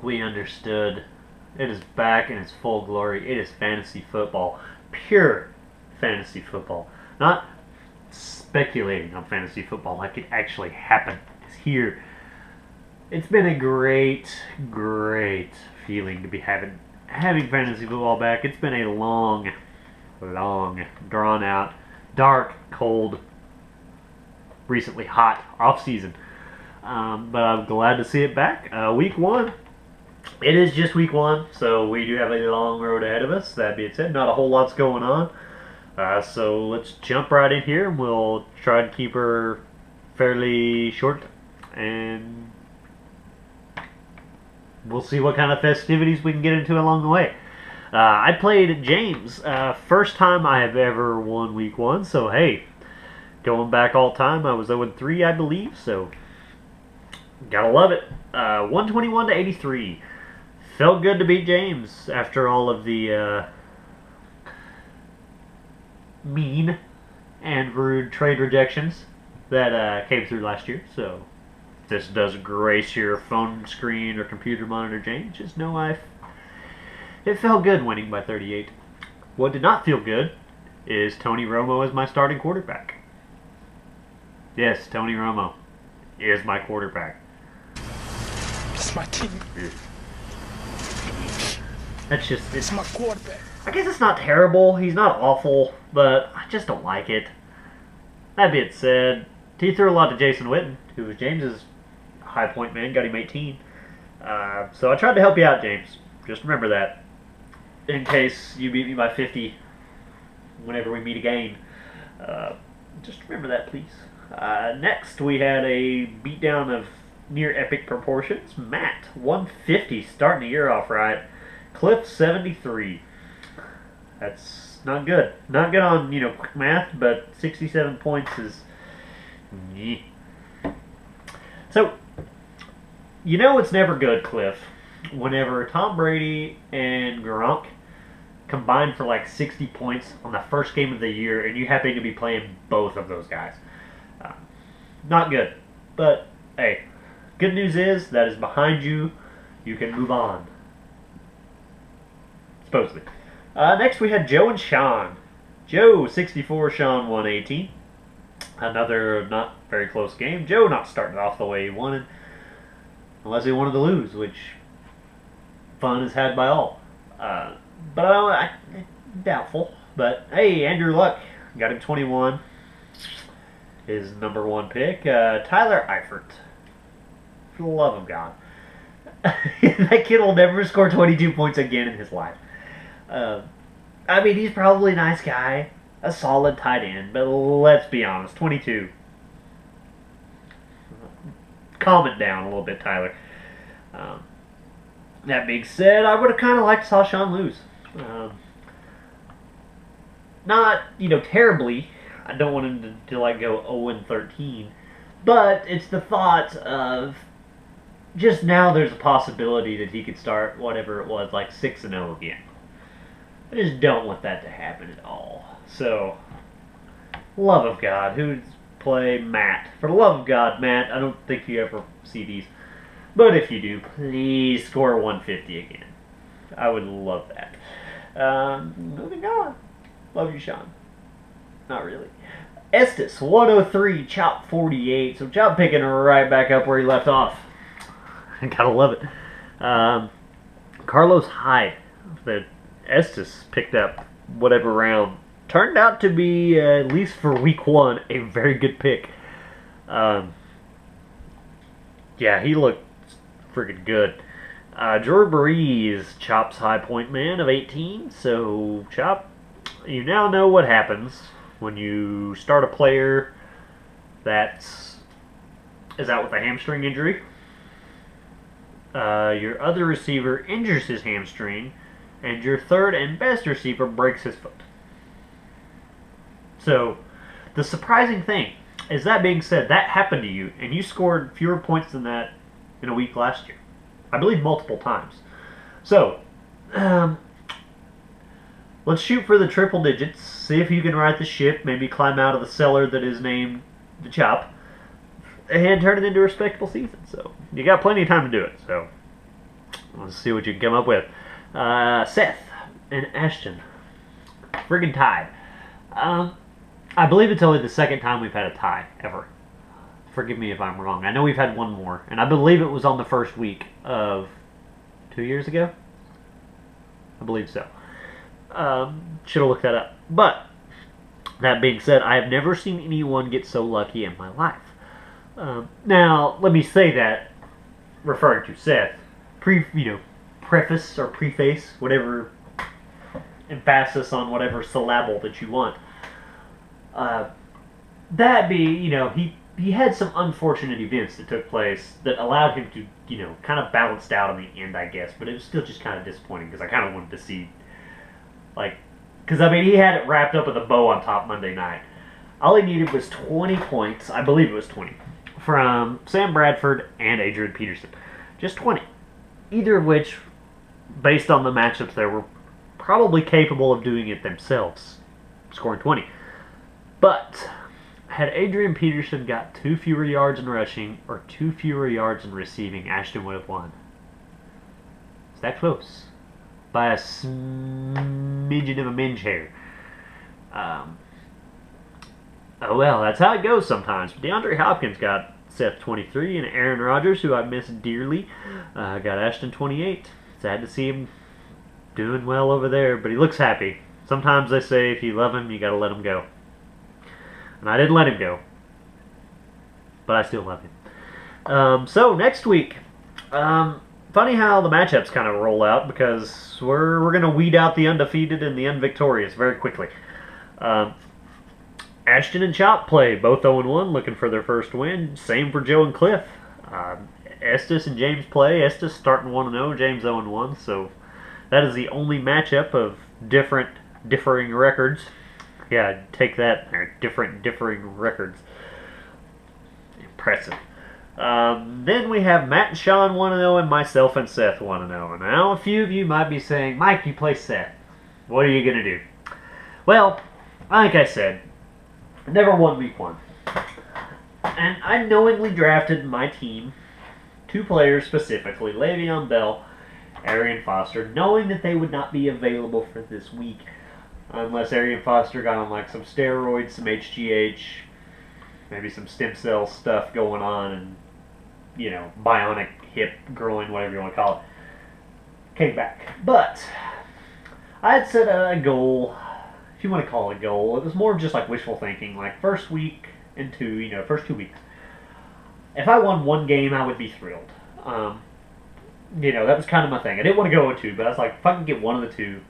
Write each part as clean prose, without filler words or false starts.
we understood. It is back in its full glory. It is fantasy football. Pure fantasy football. Not speculating on fantasy football like it actually happened. It's here. It's been a great feeling to be having fantasy football back. It's been a long, drawn out, dark, cold, recently hot off season. But I'm glad to see it back. Week 1. It is just week 1, so we do have a long road ahead of us. That being said, not a whole lot's going on. So let's jump right in here, and we'll try to keep her fairly short, and we'll see what kind of festivities we can get into along the way. I played James. First time I have ever won week 1, so hey, going back all time, I was 0-3, I believe, so gotta love it. 121 to 83. Felt good to beat James after all of the mean and rude trade rejections that came through last year. So if this does grace your phone screen or computer monitor, James, just know it felt good winning by 38. What did not feel good is Tony Romo as my starting quarterback. Yes, Tony Romo is my quarterback. It's my team. That's just... It's my quarterback. I guess it's not terrible. He's not awful, but I just don't like it. That being said, he threw a lot to Jason Witten, who was James's high point man, got him 18. So I tried to help you out, James. Just remember that. In case you beat me by 50 whenever we meet again. Just remember that, please. Next, we had a beatdown of near epic proportions. Matt, 150, starting the year off right. Cliff, 73. That's not good. Not good on, quick math, but 67 points is... Meh. So, it's never good, Cliff, whenever Tom Brady and Gronk combine for like 60 points on the first game of the year, and you happen to be playing both of those guys. Not good. But, hey, good news is that is behind you. You can move on. Supposedly. Next we had Joe and Sean. Joe, 64, Sean, 118. Another not very close game. Joe not starting off the way he wanted. Unless he wanted to lose, which fun is had by all. But doubtful. But, hey, Andrew Luck got him 21. His number 1 pick. Tyler Eifert. For the love of God. That kid will never score 22 points again in his life. He's probably a nice guy. A solid tight end. But let's be honest. 22. Calm it down a little bit, Tyler. That being said, I would have kind of liked to saw Sean lose. Not, terribly. I don't want him to like go 0-13, but it's the thought of just now there's a possibility that he could start whatever it was, like 6-0 again. I just don't want that to happen at all. So, love of God, who'd play Matt? For the love of God, Matt, I don't think you ever see these, but if you do, please score 150 again. I would love that. Moving on. Love you, Sean. Not really. Estes, 103, Chop, 48. So Chop picking right back up where he left off. I gotta love it. Carlos Hyde, that Estes picked up whatever round, turned out to be, at least for week 1, a very good pick. Yeah, he looked freaking good. Drew Brees, Chop's high point man of 18. So, Chop, you now know what happens when you start a player that is out with a hamstring injury. Your other receiver injures his hamstring, and your third and best receiver breaks his foot. So, the surprising thing is, that being said, that happened to you, and you scored fewer points than that in a week last year. I believe multiple times. So, let's shoot for the triple digits. See if you can right the ship. Maybe climb out of the cellar that is named the Chop, and turn it into a respectable season. So you got plenty of time to do it. So Let's see what you can come up with. Seth and Ashton. Friggin' tied. I believe it's only the second time we've had a tie, ever. Forgive me if I'm wrong. I know we've had one more, and I believe it was on the first week of 2 years ago. I believe so. Should have looked that up. But, that being said, I have never seen anyone get so lucky in my life. Now, let me say that, referring to Seth, preface or preface, whatever emphasis on whatever syllable that you want. That being, he had some unfortunate events that took place that allowed him to, kind of balanced out in the end, I guess. But it was still just kind of disappointing because I kind of wanted to see, because he had it wrapped up with a bow on top Monday night. All he needed was 20 points, I believe it was 20, from Sam Bradford and Adrian Peterson. Just 20. Either of which, based on the matchups there, were probably capable of doing it themselves, scoring 20. But had Adrian Peterson got 2 fewer yards in rushing or 2 fewer yards in receiving, Ashton would have won. It's that close. By a smidgen of a minge hair. Oh well, that's how it goes sometimes. DeAndre Hopkins got Seth 23, and Aaron Rodgers, who I miss dearly, got Ashton 28. Sad to see him doing well over there, but he looks happy. Sometimes they say if you love him, you gotta let him go. And I didn't let him go. But I still love him. So, next week. Funny how the matchups kind of roll out, because we're going to weed out the undefeated and the unvictorious very quickly. Ashton and Chop play, both 0-1, looking for their first win. Same for Joe and Cliff. Estes and James play. Estes starting 1-0, James 0-1. So that is the only matchup of differing records. Yeah, take that. Differing records. Impressive. Then we have Matt and Sean 1-0 and myself and Seth 1-0. Now, a few of you might be saying, Mike, you play Seth. What are you going to do? Well, like I said, I never won week 1. And I knowingly drafted my team, 2 players specifically, Le'Veon Bell, Arian Foster, knowing that they would not be available for this week unless Arian Foster got on some steroids, some HGH, maybe some stem cell stuff going on, and bionic hip, groin, whatever you want to call it, came back. But I had set a goal, if you want to call it a goal. It was more of just wishful thinking, first week and first 2 weeks. If I won 1 game, I would be thrilled. That was kind of my thing. I didn't want to go 0-2, but I was like, if I can get one of the 2,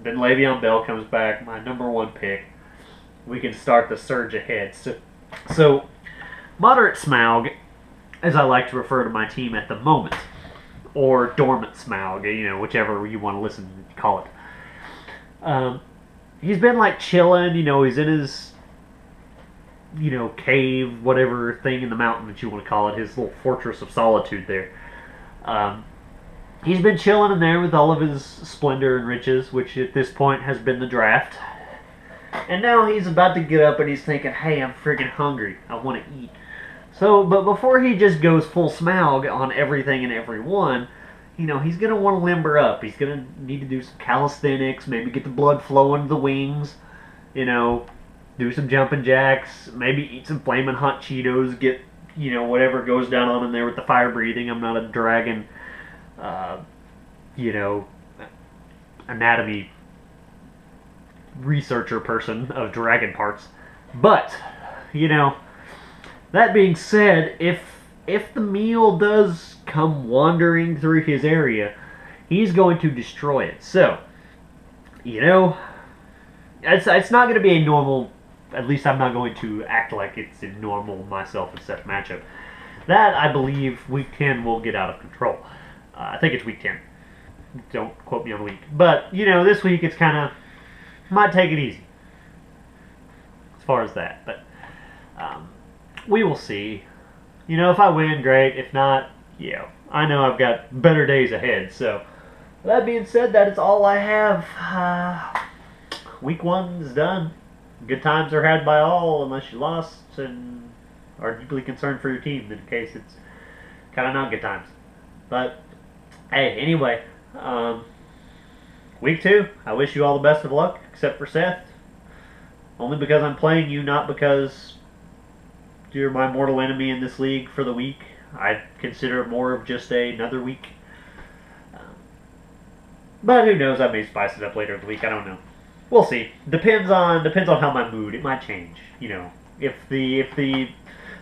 then Le'Veon Bell comes back, my number 1 pick, we can start the surge ahead. So Moderate Smaug, as I like to refer to my team at the moment, or Dormant Smaug, whichever you want to call it. He's been chilling, he's in his, cave, whatever thing in the mountain that you want to call it, his little fortress of solitude there. He's been chilling in there with all of his splendor and riches, which at this point has been the draft. And now he's about to get up and he's thinking, hey, I'm freaking hungry. I want to eat. So, but before he just goes full Smaug on everything and everyone, he's going to want to limber up. He's going to need to do some calisthenics, maybe get the blood flowing to the wings, do some jumping jacks, maybe eat some flaming hot Cheetos, get, whatever goes down on in there with the fire breathing. I'm not a dragon, anatomy researcher person of dragon parts. But, that being said, if the meal does come wandering through his area, he's going to destroy it. So, it's not going to be a normal, at least I'm not going to act like it's a normal myself and Seth matchup. That, I believe, week 10 will get out of control. I think it's week 10. Don't quote me on the week. But, this week it's kind of, might take it easy as far as that. But we will see. If I win, great. If not, I know I've got better days ahead. So, that being said, that is all I have. Week 1 is done. Good times are had by all, unless you lost and are deeply concerned for your team. In case it's kind of not good times. But Hey, anyway, week 2, I wish you all the best of luck, except for Seth. Only because I'm playing you, not because you're my mortal enemy in this league for the week. I consider it more of just another week. But who knows? I may spice it up later in the week. I don't know. We'll see. Depends on how my mood. It might change. You know, if the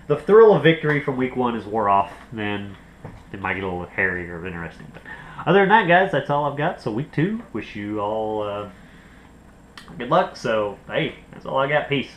thrill of victory from week 1 is wore off, then it might get a little hairy or interesting. But other than that, guys, that's all I've got. So week 2, wish you all good luck. So hey, that's all I got. Peace.